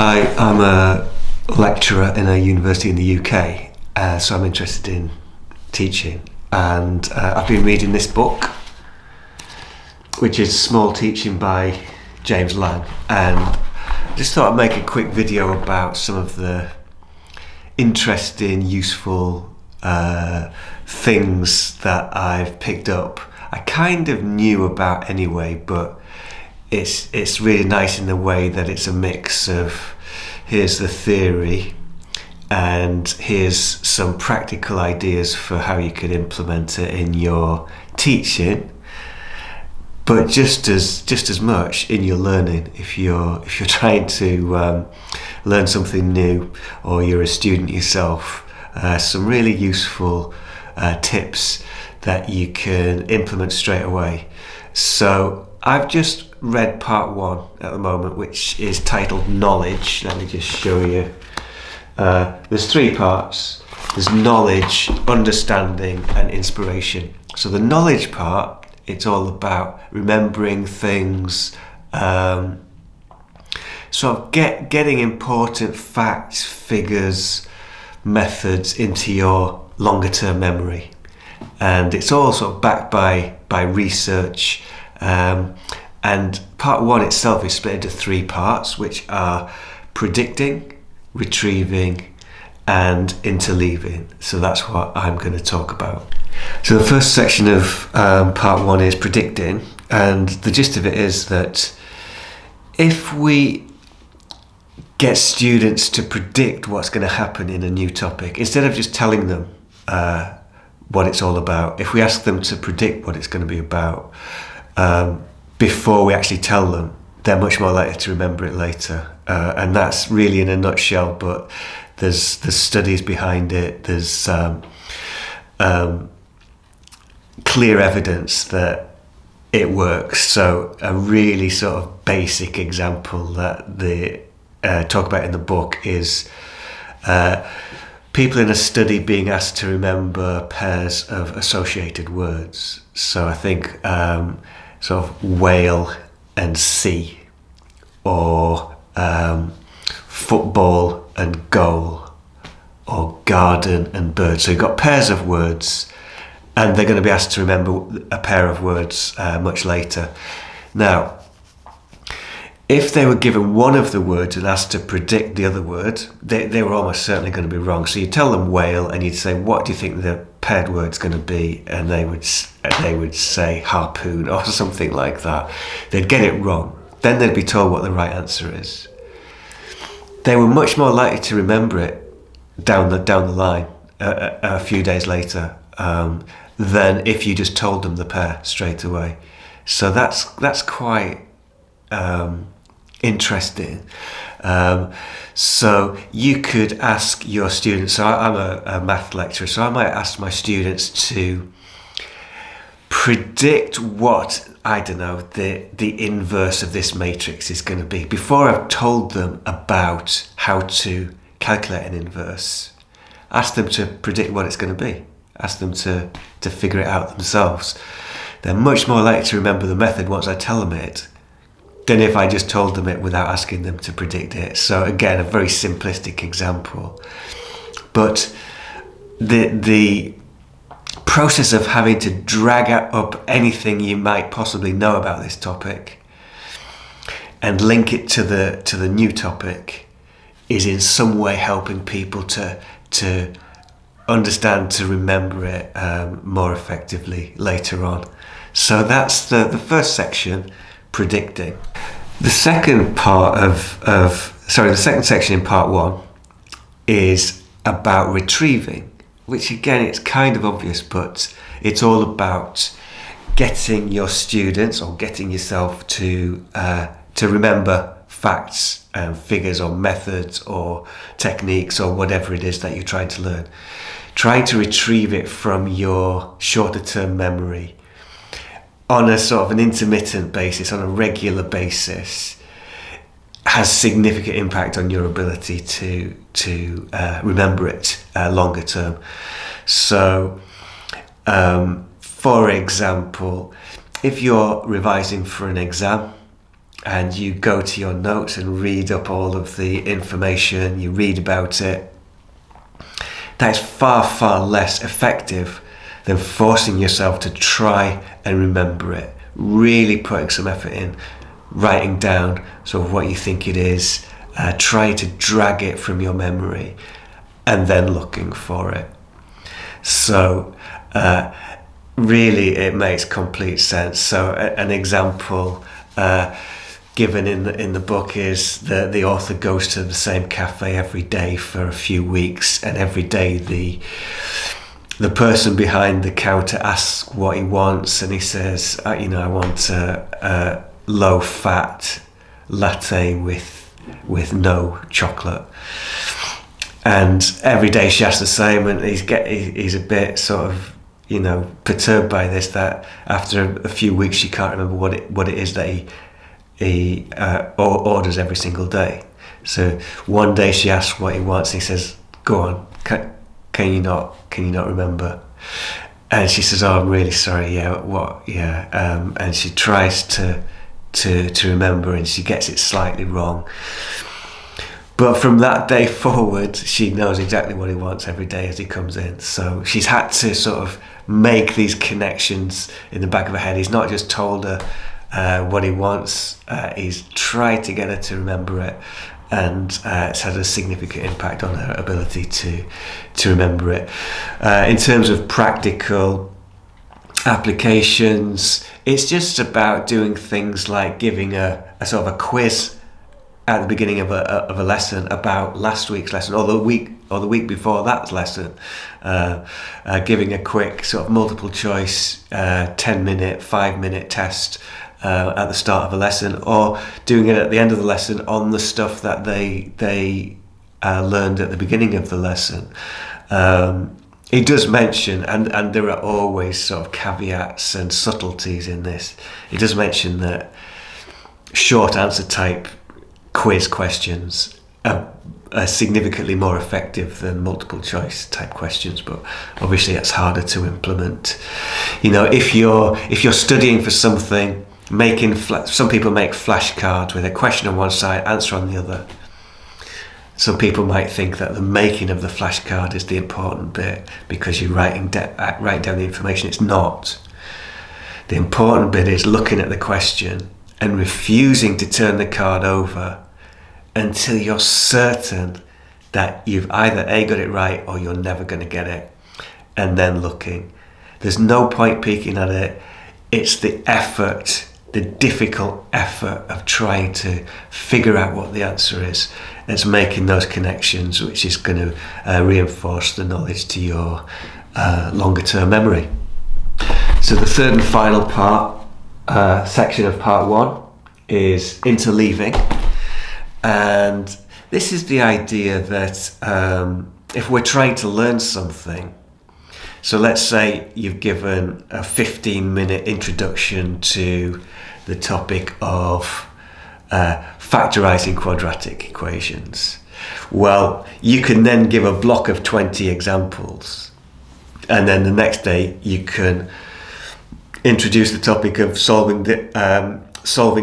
Hi, I'm a lecturer in a university in the UK, so I'm interested in teaching, and I've been reading this book, which is Small Teaching by James Lang, and I just thought I'd make a quick video about some of the interesting, useful things that I've picked up. I kind of knew about anyway, but it's really nice in the way that it's a mix of here's the theory and here's some practical ideas for how you could implement it in your teaching, but just as much in your learning. If you're trying to learn something new, or you're a student yourself, some really useful tips that you can implement straight away. So I've just read part one at the moment, which is titled Knowledge. Let me just show you. There's three parts. There's knowledge, understanding, and inspiration. So the knowledge part, it's all about remembering things, sort of getting important facts, figures, methods into your longer term memory. And it's all sort of backed by research. And part one itself is split into three parts, which are predicting, retrieving, and interleaving. So that's what I'm going to talk about. So the first section of part one is predicting, and the gist of it is that if we get students to predict what's going to happen in a new topic, instead of just telling them what it's all about, if we ask them to predict what it's going to be about, before we actually tell them, they're much more likely to remember it later. And that's really in a nutshell, but there's studies behind it. There's clear evidence that it works. So a really sort of basic example that they talk about in the book is people in a study being asked to remember pairs of associated words. So I think sort of whale and sea, or football and goal, or garden and bird. So you've got pairs of words, and they're going to be asked to remember a pair of words much later. Now, if they were given one of the words and asked to predict the other word, they were almost certainly going to be wrong. So you tell them whale, and you'd say, what do you think the paired word's going to be? And they would say harpoon or something like that. They'd get it wrong. Then they'd be told what the right answer is. They were much more likely to remember it down the line a few days later than if you just told them the pair straight away. So that's quite interesting. So you could ask your students, so I'm a math lecturer, so I might ask my students to predict what, I don't know, the inverse of this matrix is going to be before I've told them about how to calculate an inverse. Ask them to predict what it's going to be. Ask them to figure it out themselves. They're much more likely to remember the method once I tell them it than if I just told them it without asking them to predict it. So again, a very simplistic example. But the process of having to drag up anything you might possibly know about this topic and link it to the new topic is in some way helping people to understand, to remember it more effectively later on. So that's the first section, predicting. The second section in part one is about retrieving, which again, it's kind of obvious, but it's all about getting your students or getting yourself to remember facts and figures or methods or techniques or whatever it is that you're trying to learn. Trying to retrieve it from your shorter term memory on a sort of an intermittent basis, on a regular basis, has significant impact on your ability to remember it longer term. So, for example, if you're revising for an exam and you go to your notes and read up all of the information, you read about it, that's far, far less effective than forcing yourself to try and remember it. Really putting some effort in, writing down sort of what you think it is, trying to drag it from your memory, and then looking for it. So really it makes complete sense. So an example given in the book is the author goes to the same cafe every day for a few weeks, and every day the person behind the counter asks what he wants, and he says, I want a low-fat latte with no chocolate. And every day she asks the same, and he's a bit sort of perturbed by this, that after a few weeks she can't remember what it is that he orders every single day. So one day she asks what he wants, and he says, "Go on, can you not remember?" And she says, "Oh, I'm really sorry. Yeah, what? Yeah." And she tries to remember, and she gets it slightly wrong. But from that day forward, she knows exactly what he wants every day as he comes in. So she's had to sort of make these connections in the back of her head. He's not just told her what he wants, he's tried to get her to remember it, and it's had a significant impact on her ability to remember it. In terms of practical applications, it's just about doing things like giving a sort of a quiz at the beginning of a lesson about last week's lesson, or the week before that lesson, giving a quick sort of multiple choice 10-minute, 5-minute test at the start of a lesson, or doing it at the end of the lesson on the stuff that they learned at the beginning of the lesson. It does mention, and there are always sort of caveats and subtleties in this, it does mention that short answer type quiz questions are significantly more effective than multiple choice type questions, but obviously it's harder to implement. If you're studying for something, some people make flashcards with a question on one side, answer on the other. Some people might think that the making of the flashcard is the important bit because you're writing down the information. It's not. The important bit is looking at the question and refusing to turn the card over until you're certain that you've either A, got it right, or you're never going to get it, and then looking. There's no point peeking at it. It's the effort, the difficult effort of trying to figure out what the answer is. It's making those connections which is going to reinforce the knowledge to your longer term memory. So the third and final section of part one is interleaving, and this is the idea that if we're trying to learn something, so let's say you've given a 15-minute introduction to the topic of factorizing quadratic equations. Well, you can then give a block of 20 examples, and then the next day you can introduce the topic of solving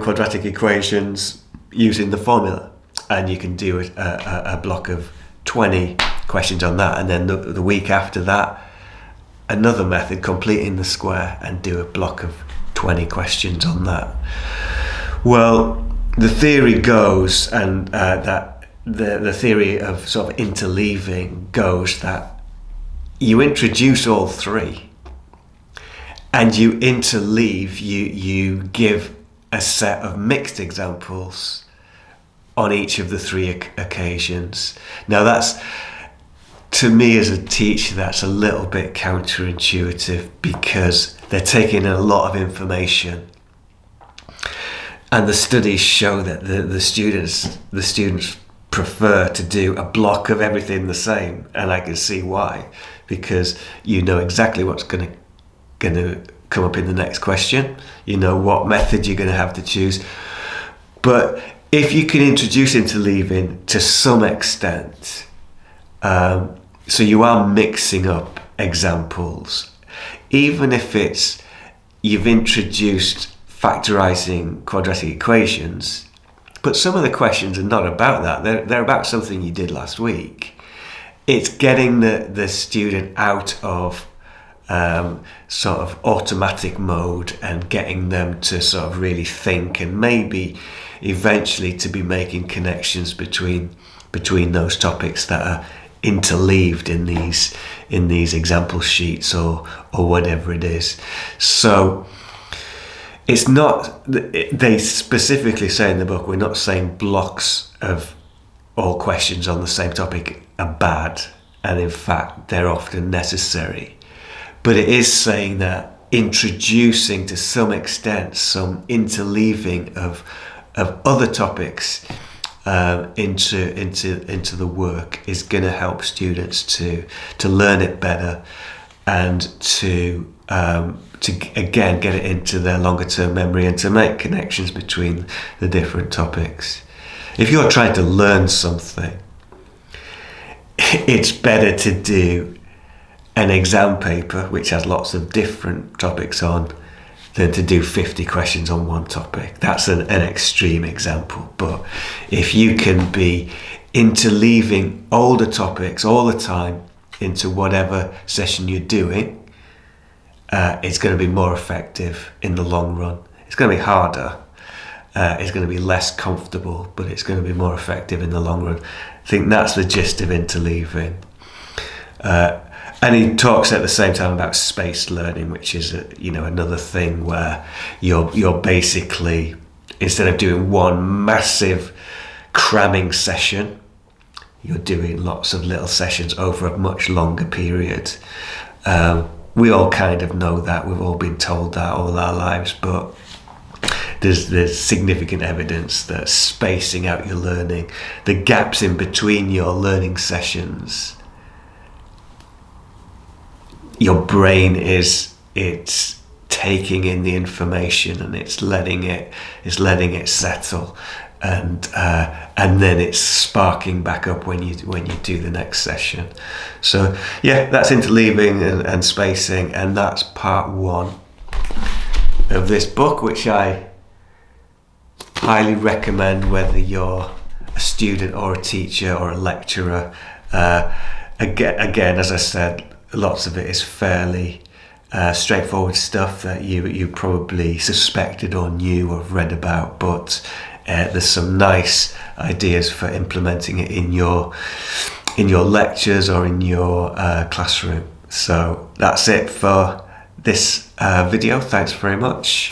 quadratic equations using the formula, and you can do a block of 20 questions on that, and then the week after that another method, completing the square, and do a block of 20 questions on that. Well, the theory goes, and that the theory of sort of interleaving goes, that you introduce all three and you interleave, you give a set of mixed examples on each of the three occasions. Now that's, to me as a teacher, that's a little bit counterintuitive, because they're taking in a lot of information, and the studies show that the students prefer to do a block of everything the same, and I can see why, because you know exactly what's going to come up in the next question, you know what method you're going to have to choose. But if you can introduce interleaving to some extent, so you are mixing up examples, even if you've introduced factorizing quadratic equations, but some of the questions are not about that. They're about something you did last week. It's getting the student out of sort of automatic mode and getting them to sort of really think, and maybe eventually to be making connections between those topics that are interleaved in these example sheets or whatever it is. So it's not, they specifically say in the book, we're not saying blocks of all questions on the same topic are bad, and in fact they're often necessary. But it is saying that introducing to some extent some interleaving of other topics into the work is going to help students to learn it better, and to again get it into their longer term memory, and to make connections between the different topics. If you're trying to learn something, it's better to do an exam paper which has lots of different topics on than to do 50 questions on one topic. That's an extreme example, but if you can be interleaving older topics all the time into whatever session you're doing, it's going to be more effective in the long run. It's going to be harder, it's going to be less comfortable, but it's going to be more effective in the long run. I think that's the gist of interleaving. And he talks at the same time about spaced learning, which is another thing where you're basically, instead of doing one massive cramming session, you're doing lots of little sessions over a much longer period. We all kind of know that, we've all been told that all our lives, but there's significant evidence that spacing out your learning, the gaps in between your learning sessions, your brain it's taking in the information and it's letting it settle, and then it's sparking back up when you do the next session. So yeah, that's interleaving and spacing, and that's part one of this book, which I highly recommend whether you're a student or a teacher or a lecturer. Again, as I said, lots of it is fairly straightforward stuff that you probably suspected or knew or have read about, but there's some nice ideas for implementing it in your lectures or in your classroom. So that's it for this video. Thanks very much.